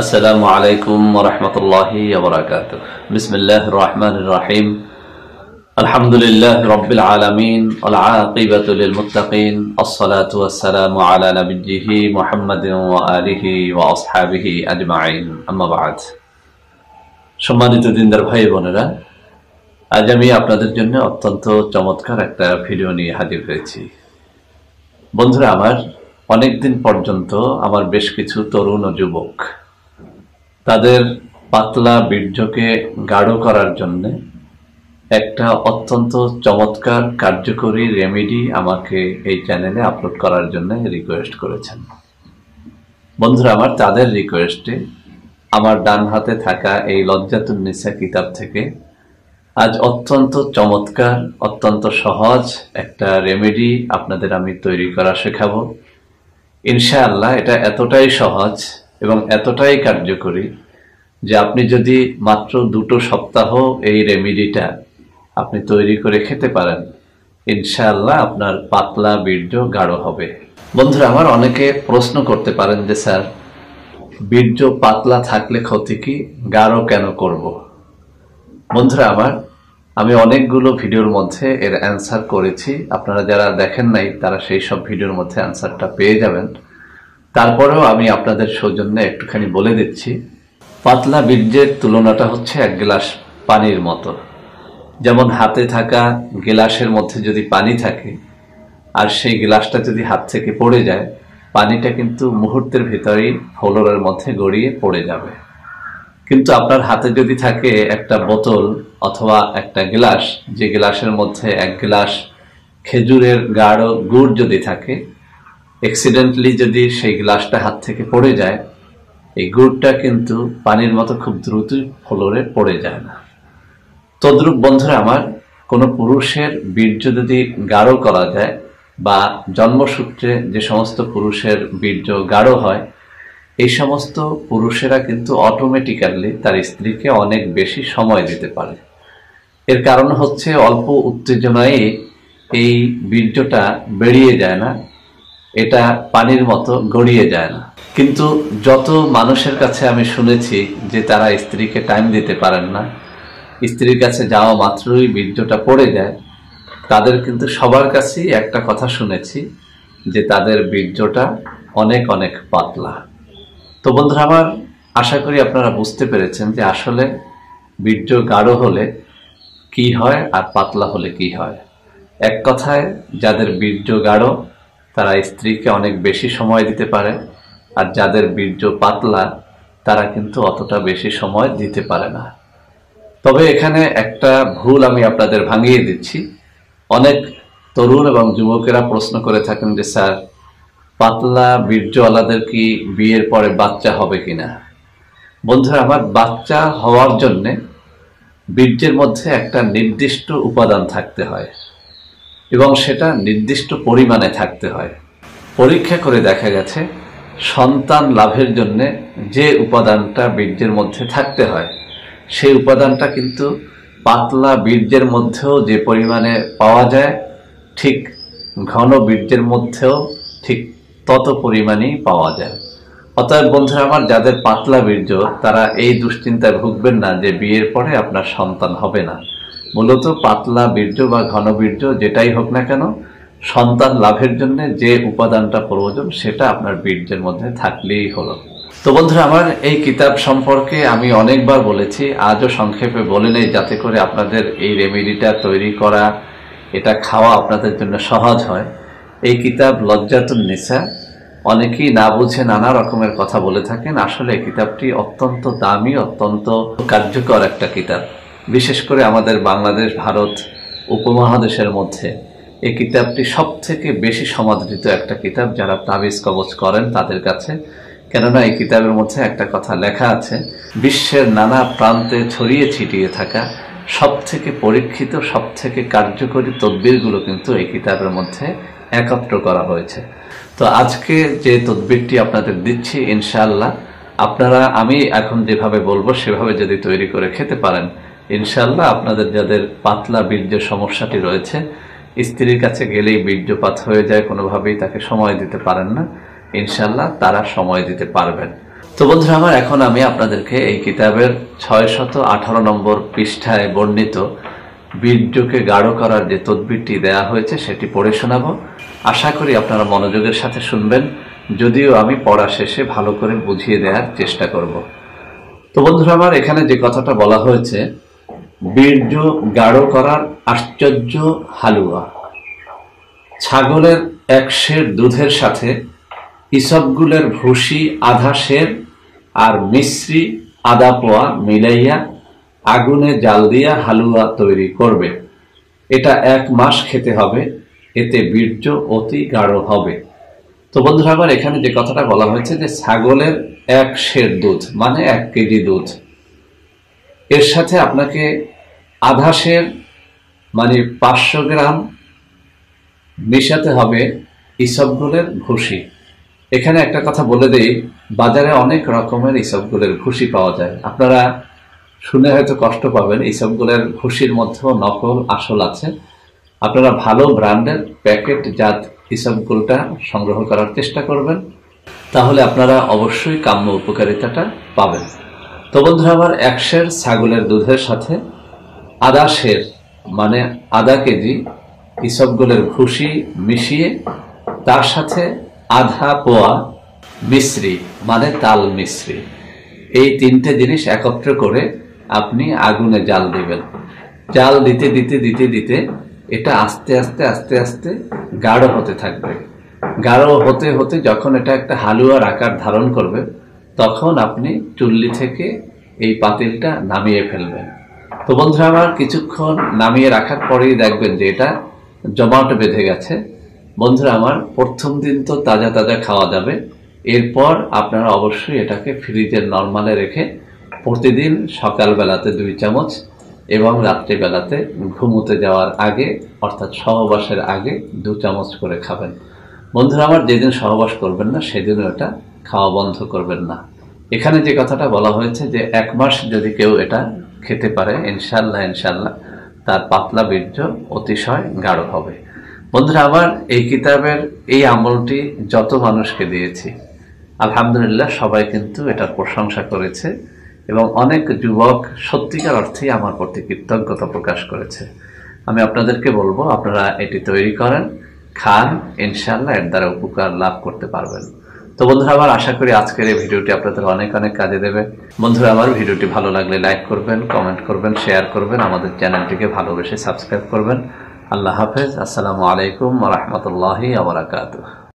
السلام عليكم ورحمة الله وبركاته. بسم الله الرحمن الرحيم. الحمد لله رب العالمين والعاقبة للمتقين. الصلاة والسلام على نبيه محمد وآله وأصحابه أجمعين. أما بعد. সম্মানিত দিনদার ভাই বোনেরা, আজ আমি আপনাদের জন্য অত্যন্ত চমৎকার একটা ভিডিও নিয়ে হাজির হয়েছি। বন্ধুরা আমার, অনেকদিন পর্যন্ত আমার বেশ কিছু তরুণ ও যুবক তাদের পাতলা বীর্যকে গাঢ় করার জন্য একটা অত্যন্ত চমৎকার কার্যকরী রেমেডি আমাকে এই চ্যানেলে আপলোড করার জন্য রিকোয়েস্ট করেছেন। বন্ধুরা আমার, তাদের রিকোয়েস্টে আমার ডান হাতে থাকা এই লজ্জাতুন্নিসা কিতাব থেকে আজ অত্যন্ত চমৎকার, অত্যন্ত সহজ একটা রেমেডি আপনাদের আমি তৈরি করা শেখাবো। ইনশাআল্লাহ এটা এতটাই সহজ এবং এতটাই কার্যকরী যে আপনি যদি মাত্র 2 সপ্তাহ এই রেমেডিটা আপনি তৈরি করে খেতে পারেন, ইনশাআল্লাহ আপনার পাতলা বীর্য গাঢ় হবে। বন্ধুরা আমার, অনেকে প্রশ্ন করতে পারেন যে স্যার, বীর্য পাতলা থাকলে ক্ষতি কি, গাঢ় কেন করব? বন্ধুরা আমার, আমি অনেকগুলো ভিডিওর মধ্যে এর অ্যান্সার করেছি। আপনারা যারা দেখেন নাই তারা সেই সব ভিডিওর মধ্যে অ্যান্সারটা পেয়ে যাবেন। তারপরেও আমি আপনাদের সৌজন্যে একটুখানি বলে দিচ্ছি। পাতলা বীর্যের তুলনাটা হচ্ছে 1 গ্লাস পানির মতো। যেমন হাতে থাকা গ্লাসের মধ্যে যদি পানি থাকে আর সেই গ্লাসটা যদি হাত থেকে পড়ে যায়, পানিটা কিন্তু মুহূর্তের ভিতরেই ফ্লোরের মধ্যে গড়িয়ে পড়ে যাবে। কিন্তু আপনার হাতে যদি থাকে একটা বোতল অথবা একটা গ্লাস, যে গ্লাসের মধ্যে 1 গ্লাস খেজুরের গাঢ় গুড় যদি থাকে, অ্যাক্সিডেন্টলি যদি সেই গ্লাসটা হাত থেকে পড়ে যায়, এই গুড়টা কিন্তু পানির মতো খুব দ্রুতই ফ্লোরে পড়ে যায় না। তদ্রূপ বন্ধুরা আমার, কোনো পুরুষের বীর্য যদি গাঢ় করা যায় বা জন্মসূত্রে যে সমস্ত পুরুষের বীর্য গাঢ় হয়, এই সমস্ত পুরুষেরা কিন্তু অটোমেটিক্যালি তার স্ত্রীকে অনেক বেশি সময় দিতে পারে। এর কারণ হচ্ছে অল্প উত্তেজনায় এই বীর্যটা বেরিয়ে যায় না, এটা পানির মতো গড়িয়ে যায় না। কিন্তু যত মানুষের কাছে আমি শুনেছি যে তারা স্ত্রীকে টাইম দিতে পারেন না, স্ত্রীর কাছে যাওয়া মাত্রই বীর্যটা পড়ে যায়, তাদের কিন্তু সবার কাছেই একটা কথা শুনেছি যে তাদের বীর্যটা অনেক অনেক পাতলা। তো বন্ধুরা আমার, আশা করি আপনারা বুঝতে পেরেছেন যে আসলে বীর্য গাঢ় হলে কি হয় আর পাতলা হলে কি হয়। এক কথায়, যাদের বীর্য গাঢ় তারা স্ত্রীকে অনেক বেশি সময় দিতে পারে, আর যাদের বীর্য পাতলা তারা কিন্তু অতটা বেশি সময় দিতে পারে না। তবে এখানে একটা ভুল আমি আপনাদের ভাঙিয়ে দিচ্ছি। অনেক তরুণ এবং যুবকেরা প্রশ্ন করে থাকেন যে স্যার, পাতলা বীর্যওয়ালাদের কি বিয়ের পরে বাচ্চা হবে কিনা? বন্ধুরা আমার, বাচ্চা হওয়ার জন্যে বীর্যের মধ্যে একটা নির্দিষ্ট উপাদান থাকতে হয় এবং সেটা নির্দিষ্ট পরিমাণে থাকতে হয়। পরীক্ষা করে দেখা গেছে সন্তান লাভের জন্য যে উপাদানটা বীর্যের মধ্যে থাকতে হয়, সেই উপাদানটা কিন্তু পাতলা বীর্যের মধ্যেও যে পরিমাণে পাওয়া যায়, ঠিক ঘন বীর্যের মধ্যেও ঠিক তত পরিমাণেই পাওয়া যায়। অতএব বন্ধুরা আমার, যাদের পাতলা বীর্য তারা এই দুশ্চিন্তায় ভুগবেন না যে বিয়ের পরে আপনার সন্তান হবে না। মূলত পাতলা বীর্য বা ঘন বীর্য যেটাই হোক না কেন, সন্তান লাভের জন্য যে উপাদানটা প্রয়োজন সেটা আপনার বীর্যের মধ্যে থাকলেই হলো। তো বন্ধুরা আমার, এই কিতাব সম্পর্কে আমি অনেকবার বলেছি, আজও সংক্ষেপে বলে নেই যাতে করে আপনাদের এই রেমেডিটা তৈরি করা, এটা খাওয়া আপনাদের জন্য সহজ হয়। এই কিতাব লজ্জাতুন্নিসা, অনেকেই না বুঝে নানা রকমের কথা বলে থাকেন। আসলে এই কিতাবটি অত্যন্ত দামি, অত্যন্ত কার্যকর একটা কিতাব। বিশেষ করে আমাদের বাংলাদেশ, ভারত উপমহাদেশের মধ্যে এই কিতাবটি সব থেকে বেশি সমাদৃত একটা কিতাব যারা তাবিজ কবজ করেন তাদের কাছে। কেননা এই কিতাবের মধ্যে একটা কথা লেখা আছে, বিশ্বের নানা প্রান্তে ছড়িয়ে ছিটিয়ে থাকা সব থেকে পরীক্ষিত, সব থেকে কার্যকরী তদবিরগুলো কিন্তু এই কিতাবের মধ্যে একত্র করা হয়েছে। তো আজকে যে তদবিরটি আপনাদের দিচ্ছি, ইনশাআল্লাহ আপনারা আমি এখন যেভাবে বলবো সেভাবে যদি তৈরি করে খেতে পারেন, ইনশাআল্লাহ আপনাদের যাদের পাতলা বীর্য সমস্যাটি রয়েছে, স্ত্রীর কাছে গেলেই বীর্যপাত হয়ে যায়, কোনোভাবেই তাকে সময় দিতে পারেন না, ইনশাআল্লাহ তারা সময় দিতে পারবেন। তো বন্ধুরা আমার, এখন আমি আপনাদেরকে এই কিতাবের 618 নম্বর পৃষ্ঠায় বর্ণিত বীর্যকে গাঢ় করার যে তদবিরটি দেয়া হয়েছে সেটি পড়ে শোনাবো। আশা করি আপনারা মনোযোগের সাথে শুনবেন, যদিও আমি পড়া শেষে ভালো করে বুঝিয়ে দেওয়ার চেষ্টা করব। তো বন্ধুরা আমার, এখানে যে কথাটা বলা হয়েছে, বীর্য গাঢ় করার আশ্চর্য হালুয়া। ছাগলের 1 সের দুধের সাথে ইসবগুলের ভুসি আধা সের আর মিশ্রি আধা পোয়া মিলাইয়া আগুনে জাল দিয়া হালুয়া তৈরি করবে। এটা 1 মাস খেতে হবে, এতে বীর্য অতি গাঢ় হবে। তো বন্ধুরা আমার, এখানে যে কথাটা বলা হয়েছে যে ছাগলের 1 সের দুধ মানে 1 কেজি দুধ, এর সাথে আপনাকে আধা সের মানে 500 গ্রাম মিশাতে হবে ইসবগুলের ভুসি। এখানে একটা কথা বলে দেই, বাজারে অনেক রকমের ইসবগুলের ভুসি পাওয়া যায়। আপনারা শুনে হয়তো কষ্ট পাবেন, ইসবগুলের ভুসির মধ্যেও নকল আসল আছে। আপনারা ভালো ব্র্যান্ডের প্যাকেটজাত ইসবগুলটা সংগ্রহ করার চেষ্টা করবেন, তাহলে আপনারা অবশ্যই কাম্য উপকারিতাটা পাবেন। তো বন্ধুরা আমার, 1 সের ছাগলের দুধের সাথে আধা সের মানে আধা কেজি ইসবগুলের ভুসি মিশিয়ে তার সাথে আধা পোয়া মিশ্রি মানে তাল মিশ্রি, এই 3টে জিনিস একত্র করে আপনি আগুনে জাল দিবেন। জাল দিতে দিতে দিতে দিতে এটা আস্তে আস্তে আস্তে আস্তে গাঢ় হতে থাকবে। গাঢ় হতে হতে যখন এটা একটা হালুয়ার আকার ধারণ করবে, তখন আপনি চুল্লি থেকে এই পাতিলটা নামিয়ে ফেলবেন। তো বন্ধুরা আমার, কিছুক্ষণ নামিয়ে রাখার পরেই দেখবেন যে এটা জমাট বেঁধে গেছে। বন্ধুরা আমার, প্রথম দিন তো তাজা তাজা খাওয়া যাবে, এরপর আপনারা অবশ্যই এটাকে ফ্রিজের নরমালে রেখে প্রতিদিন সকালবেলাতে 2 চামচ এবং রাত্রিবেলাতে ঘুমোতে যাওয়ার আগে অর্থাৎ সহবাসের আগে 2 চামচ করে খাবেন। বন্ধুরা আমার, যেদিন সহবাস করবেন না সেদিনও এটা খাওয়া বন্ধ করবেন না। এখানে যে কথাটা বলা হয়েছে যে 1 মাস যদি কেউ এটা খেতে পারে, ইনশাল্লাহ ইনশাল্লাহ তার পাতলা বীর্য অতিশয় গাঢ় হবে। বন্ধুরা আমার, এই কিতাবের এই আমলটি যত মানুষকে দিয়েছি, আলহামদুলিল্লাহ সবাই কিন্তু এটার প্রশংসা করেছে এবং অনেক যুবক সত্যিকার অর্থেই আমার প্রতি কৃতজ্ঞতা প্রকাশ করেছে। আমি আপনাদেরকে বলবো, আপনারা এটি তৈরি করেন, খান, ইনশাল্লাহ এর দ্বারা উপকার লাভ করতে পারবেন। তো বন্ধুরা আমার, আশা করি আজকের এই ভিডিওটি আপনাদের অনেক অনেক কাজে দেবে। বন্ধুরা আমার, ভিডিওটি ভালো লাগলে লাইক করবেন, কমেন্ট করবেন, শেয়ার করবেন, আমাদের চ্যানেলটিকে ভালোবেসে সাবস্ক্রাইব করবেন। আল্লাহ হাফেজ। আসসালামু আলাইকুম ওয়া রাহমাতুল্লাহি ওয়া বারাকাতুহু।